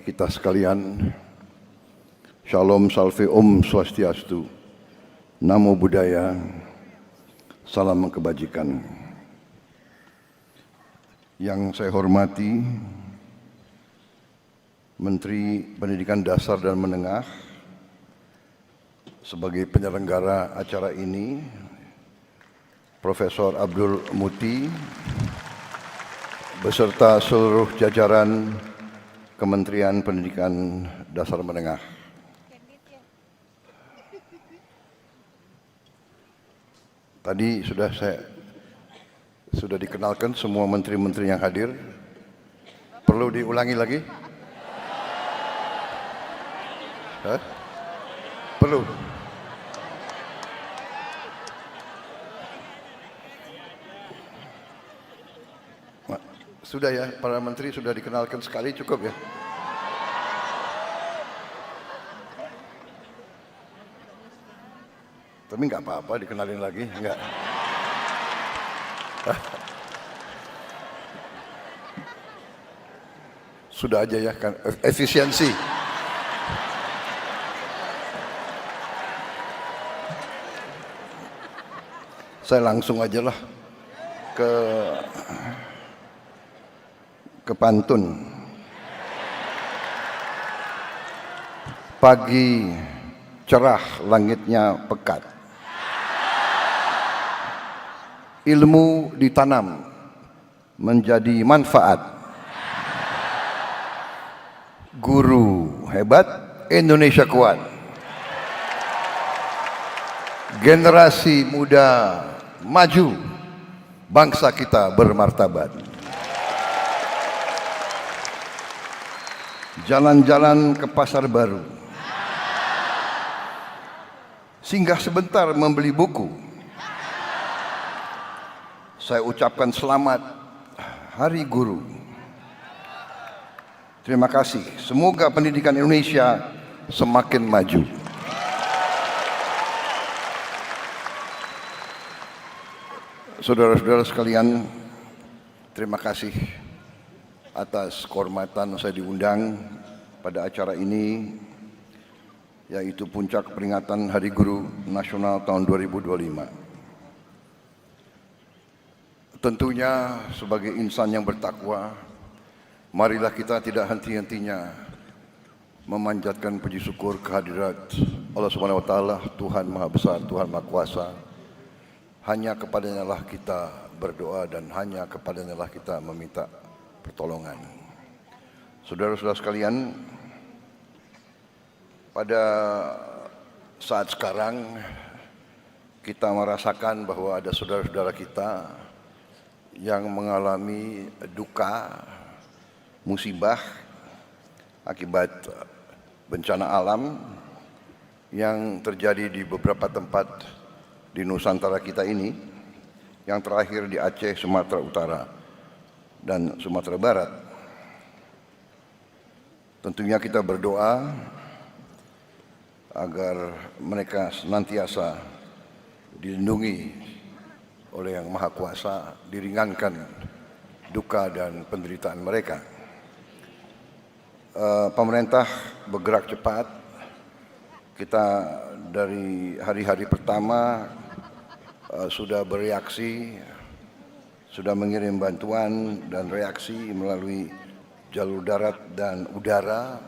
Kita sekalian, Shalom Salve Om Swastiastu, Namo Buddhaya, Salam Kebajikan. Yang saya hormati Menteri Pendidikan Dasar dan Menengah sebagai penyelenggara acara ini, Profesor Abdul Muti, beserta seluruh jajaran Kementerian Pendidikan Dasar Menengah. Tadi sudah dikenalkan semua menteri-menteri yang hadir. Perlu diulangi lagi? Hah? Perlu. Sudah ya, para menteri sudah dikenalkan sekali, cukup ya. Tapi nggak apa-apa dikenalin lagi, nggak. Sudah aja ya, kan efisiensi. Saya langsung aja lah ke pantun. Pagi cerah langitnya pekat, ilmu ditanam menjadi manfaat, guru hebat, Indonesia kuat, generasi muda maju, bangsa kita bermartabat. Jalan-jalan ke pasar baru, singgah sebentar membeli buku. Saya ucapkan selamat Hari Guru. Terima kasih. Semoga pendidikan Indonesia semakin maju. Saudara-saudara sekalian, terima kasih atas kehormatan saya diundang pada acara ini, yaitu puncak peringatan Hari Guru Nasional tahun 2025. Tentunya sebagai insan yang bertakwa, marilah kita tidak henti-hentinya memanjatkan puji syukur kehadirat Allah Subhanahu wa taala, Tuhan Maha Besar, Tuhan Maha Kuasa. Hanya kepadanya lah kita berdoa dan hanya kepadanya lah kita meminta pertolongan. Saudara-saudara sekalian, pada saat sekarang kita merasakan bahwa ada saudara-saudara kita yang mengalami duka, musibah akibat bencana alam yang terjadi di beberapa tempat di Nusantara kita ini, yang terakhir di Aceh, Sumatera Utara, dan Sumatera Barat. Tentunya kita berdoa agar mereka senantiasa dilindungi oleh Yang Maha Kuasa, diringankan duka dan penderitaan mereka. Pemerintah bergerak cepat. Kita dari hari-hari pertama sudah bereaksi, sudah mengirim bantuan dan reaksi melalui jalur darat dan udara,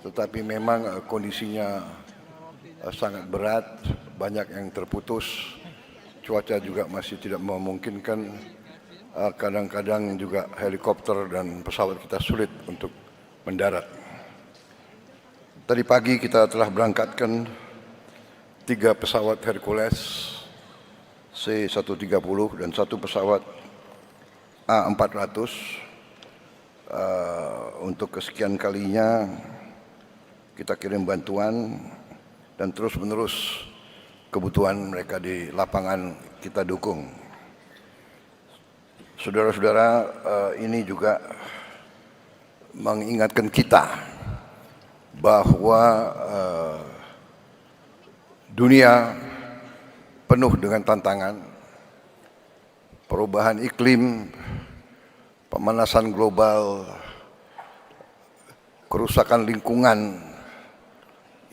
tetapi memang kondisinya sangat berat, banyak yang terputus, cuaca juga masih tidak memungkinkan, kadang-kadang juga helikopter dan pesawat kita sulit untuk mendarat. Tadi pagi kita telah berangkatkan 3 pesawat Hercules C-130 dan 1 pesawat A400 untuk kesekian kalinya kita kirim bantuan dan terus-menerus kebutuhan mereka di lapangan kita dukung. Saudara-saudara, ini juga mengingatkan kita bahwa dunia penuh dengan tantangan, perubahan iklim, pemanasan global, kerusakan lingkungan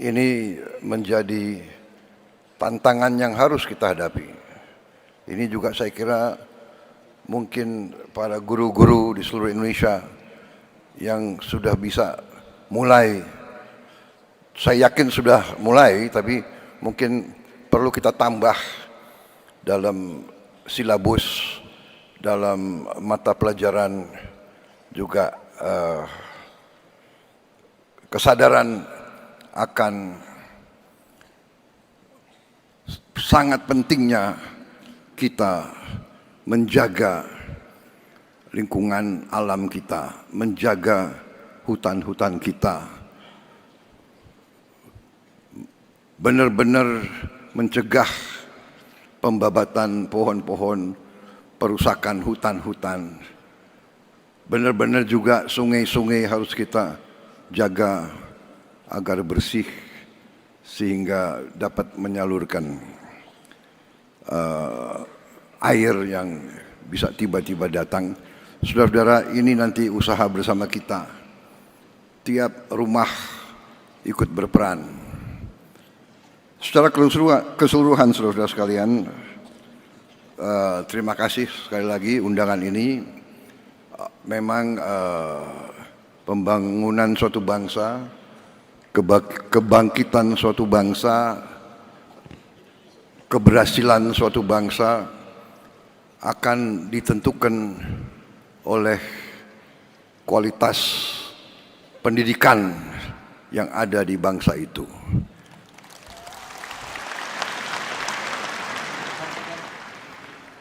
ini menjadi tantangan yang harus kita hadapi. Ini juga saya kira mungkin para guru-guru di seluruh Indonesia yang sudah bisa mulai, saya yakin sudah mulai, tapi mungkin perlu kita tambah dalam silabus, dalam mata pelajaran juga kesadaran akan sangat pentingnya kita menjaga lingkungan alam kita, menjaga hutan-hutan kita, benar-benar mencegah pembabatan pohon-pohon, perusakan hutan-hutan. Benar-benar juga sungai-sungai harus kita jaga agar bersih sehingga dapat menyalurkan air yang bisa tiba-tiba datang. Saudara-saudara, ini nanti usaha bersama kita. Tiap rumah ikut berperan. Secara keseluruhan saudara-saudara sekalian, terima kasih sekali lagi undangan ini. Memang pembangunan suatu bangsa, kebangkitan suatu bangsa, keberhasilan suatu bangsa akan ditentukan oleh kualitas pendidikan yang ada di bangsa itu.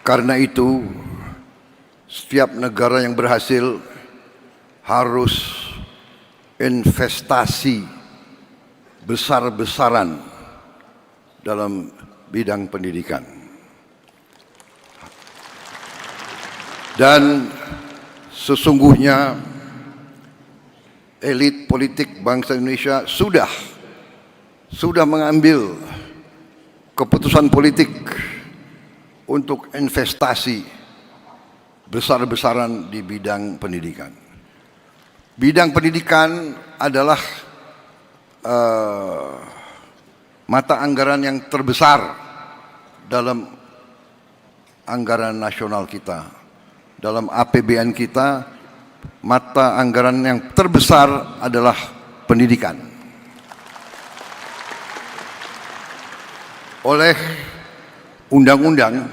Karena itu, setiap negara yang berhasil harus investasi besar-besaran dalam bidang pendidikan. Dan sesungguhnya elit politik bangsa Indonesia sudah mengambil keputusan politik untuk investasi besar-besaran di bidang pendidikan. Bidang pendidikan adalah mata anggaran yang terbesar dalam anggaran nasional kita. Dalam APBN kita, mata anggaran yang terbesar adalah pendidikan. Oleh undang-undang,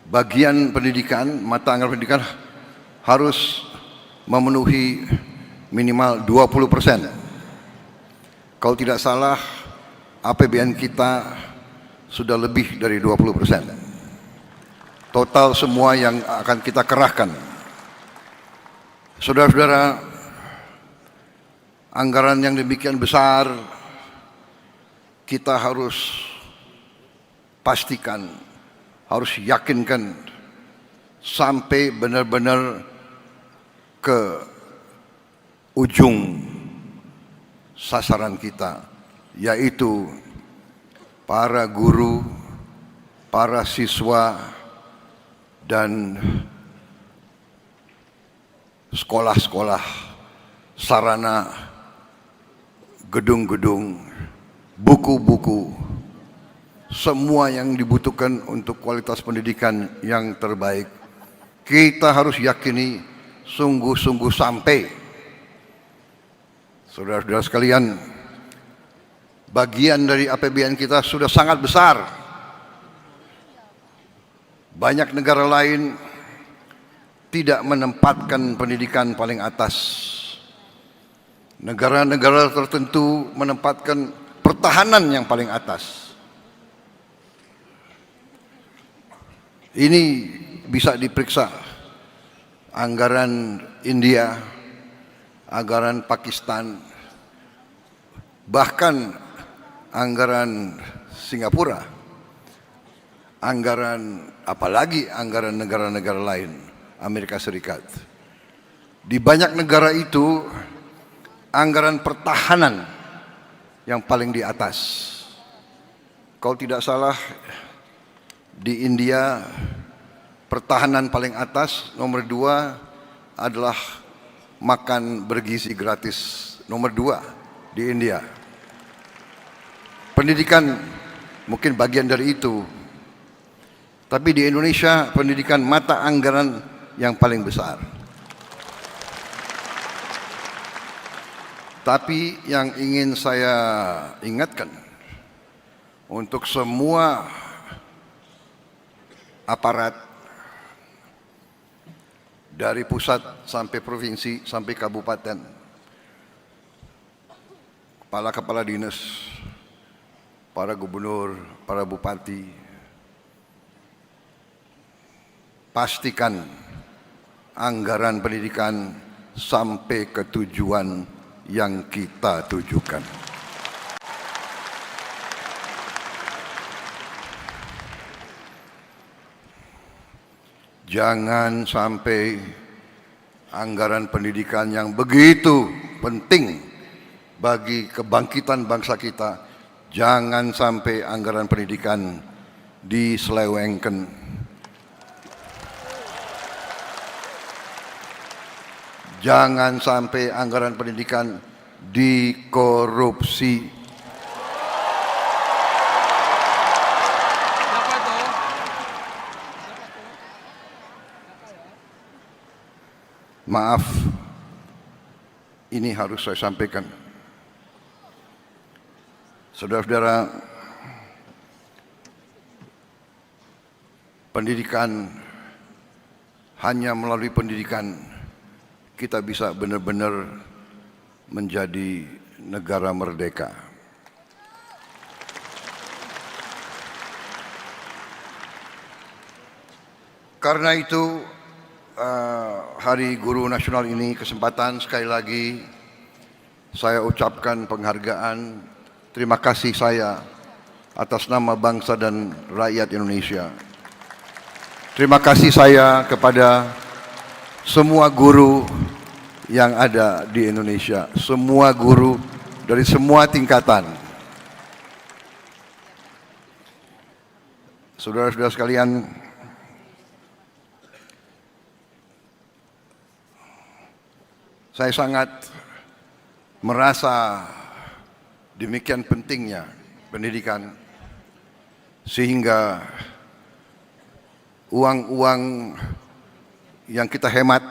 bagian pendidikan, mata anggaran pendidikan harus memenuhi minimal 20%. Kalau tidak salah, APBN kita sudah lebih dari 20%. Total semua yang akan kita kerahkan. Saudara-saudara, anggaran yang demikian besar, kita harus pastikan, harus yakinkan sampai benar-benar ke ujung sasaran kita, yaitu para guru, para siswa, dan sekolah-sekolah, sarana, gedung-gedung, buku-buku, semua yang dibutuhkan untuk kualitas pendidikan yang terbaik. Kita harus yakini sungguh-sungguh sampai. Saudara-saudara sekalian, bagian dari APBN kita sudah sangat besar. Banyak negara lain tidak menempatkan pendidikan paling atas. Negara-negara tertentu menempatkan pertahanan yang paling atas. Ini bisa diperiksa. Anggaran India, anggaran Pakistan, bahkan anggaran Singapura, anggaran apalagi anggaran negara-negara lain, Amerika Serikat. Di banyak negara itu anggaran pertahanan yang paling di atas. Kalau tidak salah di India pertahanan paling atas, nomor 2 adalah makan bergizi gratis nomor 2 di India. Pendidikan mungkin bagian dari itu, tapi di Indonesia pendidikan mata anggaran yang paling besar. Tapi yang ingin saya ingatkan untuk semua aparat dari pusat sampai provinsi sampai kabupaten, kepala-kepala dinas, para gubernur, para bupati, pastikan anggaran pendidikan sampai ke tujuan yang kita tujukan. Jangan sampai anggaran pendidikan yang begitu penting bagi kebangkitan bangsa kita, jangan sampai anggaran pendidikan diselewengkan. Jangan sampai anggaran pendidikan dikorupsi. Maaf, ini harus saya sampaikan. Saudara-saudara, pendidikan, hanya melalui pendidikan kita bisa benar-benar menjadi negara merdeka. Karena itu Hari Guru Nasional ini kesempatan sekali lagi saya ucapkan penghargaan, terima kasih saya atas nama bangsa dan rakyat Indonesia. Terima kasih saya kepada semua guru yang ada di Indonesia, semua guru dari semua tingkatan. Saudara-saudara sekalian, saya sangat merasa demikian pentingnya pendidikan, sehingga uang-uang yang kita hemat,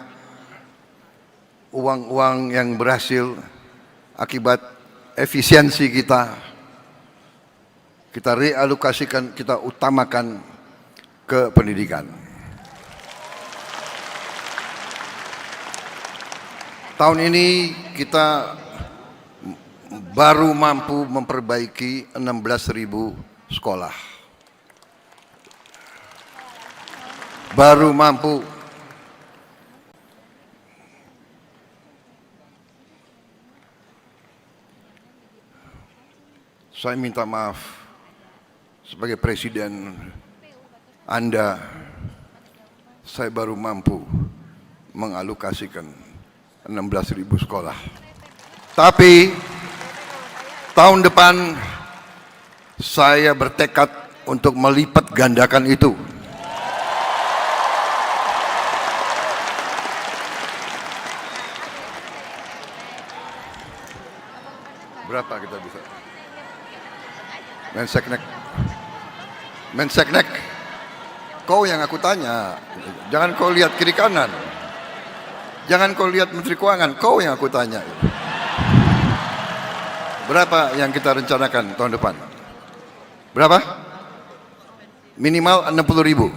uang-uang yang berhasil akibat efisiensi kita realokasikan, kita utamakan ke pendidikan. Tahun ini kita baru mampu memperbaiki 16.000 sekolah. Baru mampu. Saya minta maaf sebagai presiden Anda, saya baru mampu mengalokasikan 16.000 sekolah. Tapi tahun depan saya bertekad untuk melipat gandakan itu. Berapa kita bisa? Menseknek, kau yang aku tanya, jangan kau lihat kiri kanan, jangan kau lihat Menteri Keuangan, kau yang aku tanya. Berapa yang kita rencanakan tahun depan? Berapa? Minimal 60.000.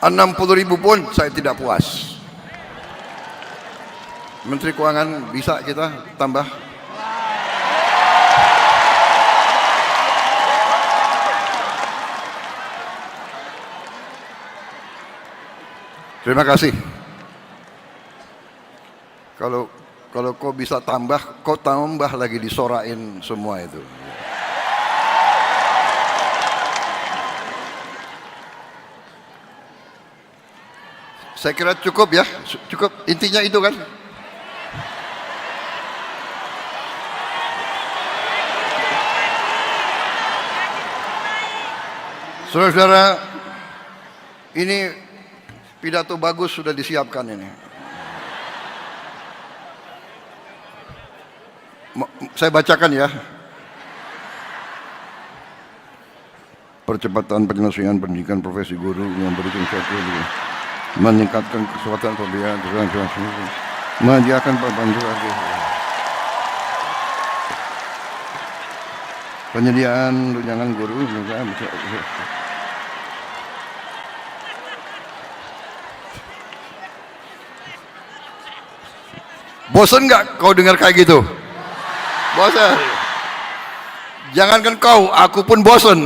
Rp60.000 pun saya tidak puas. Menteri Keuangan bisa kita tambah? Terima kasih. Kalau kau bisa tambah, kau tambah lagi disorain semua itu. Saya kira cukup ya, cukup, intinya itu kan. Saudara-saudara, Ini pidato bagus sudah disiapkan ini. Saya bacakan ya. Percepatan penyelesaian pendidikan profesi guru yang memberikan suatu meningkatkan kesempatan pembelajaran menyediakan bantuan penyediaan tunjangan guru bosan nggak kau dengar kayak gitu? Bosan. Jangankan kau, aku pun bosan.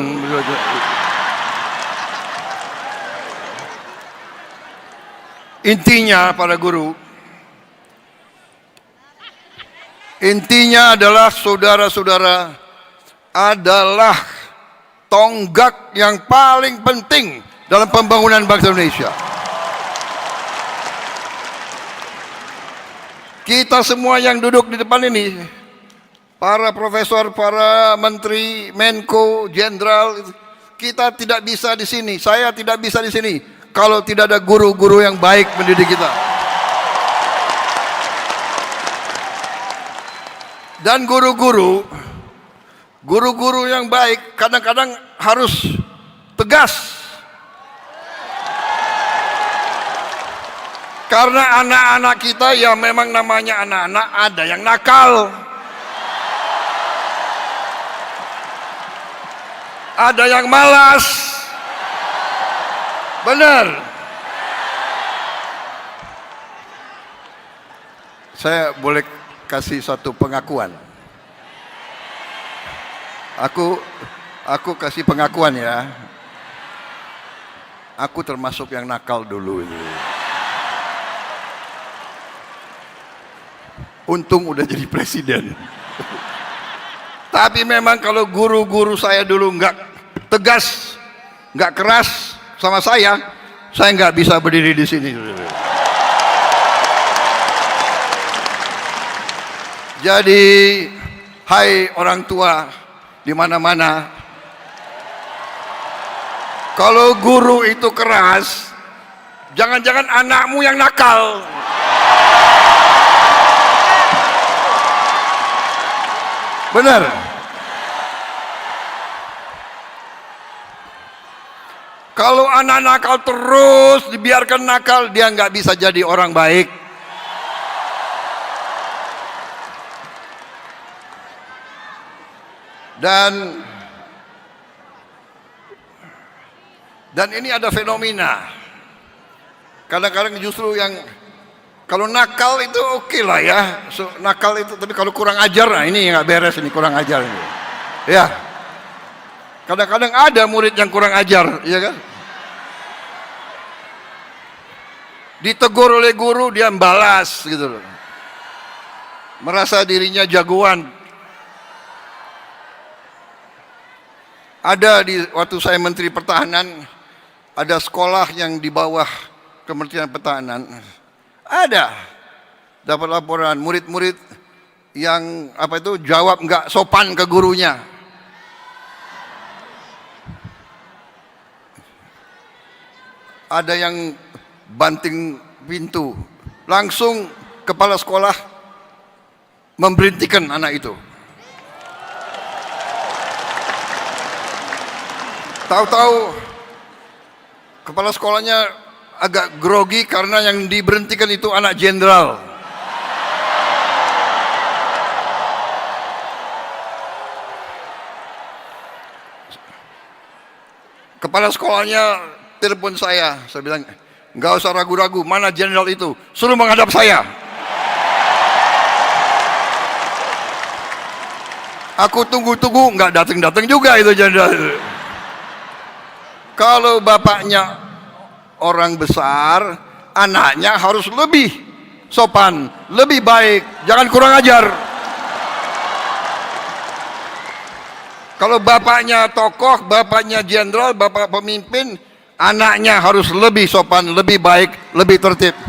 Intinya para guru, intinya adalah saudara-saudara adalah tonggak yang paling penting dalam pembangunan bangsa Indonesia. Kita semua yang duduk di depan ini, para profesor, para menteri, menko, jenderal, kita tidak bisa di sini. Saya tidak bisa di sini kalau tidak ada guru-guru yang baik mendidik kita. Dan guru-guru yang baik kadang-kadang harus tegas. Karena anak-anak kita ya memang namanya anak-anak, ada yang nakal, ada yang malas. Benar. Saya boleh kasih satu pengakuan. Aku kasih pengakuan ya. Aku termasuk yang nakal dulu itu. Untung udah jadi presiden. Tapi memang kalau guru-guru saya dulu nggak tegas, nggak keras sama saya nggak bisa berdiri di sini. Jadi, hai orang tua di mana-mana, kalau guru itu keras, jangan-jangan anakmu yang nakal. Benar. Kalau anak nakal terus dibiarkan nakal, dia nggak bisa jadi orang baik. Dan ini ada fenomena. Kadang-kadang justru yang kalau nakal itu oke lah ya, nakal itu, tapi kalau kurang ajar, nah ini nggak beres, ini kurang ajar ini. Ya, kadang-kadang ada murid yang kurang ajar, ya kan? Ditegur oleh guru, dia membalas gitu loh. Merasa dirinya jagoan. Ada waktu saya Menteri Pertahanan, ada sekolah yang di bawah Kementerian Pertahanan. Ada dapat laporan murid-murid yang jawab nggak sopan ke gurunya. Ada yang banting pintu, langsung kepala sekolah memberhentikan anak itu. Tahu-tahu kepala sekolahnya agak grogi karena yang diberhentikan itu anak jenderal. Kepala sekolahnya telepon saya bilang, nggak usah ragu-ragu, mana jenderal itu, suruh menghadap saya. Aku tunggu-tunggu, nggak datang-datang juga itu jenderal. Kalau bapaknya orang besar, anaknya harus lebih sopan, lebih baik, jangan kurang ajar. Kalau bapaknya tokoh, bapaknya jenderal, bapak pemimpin, anaknya harus lebih sopan, lebih baik, lebih tertib.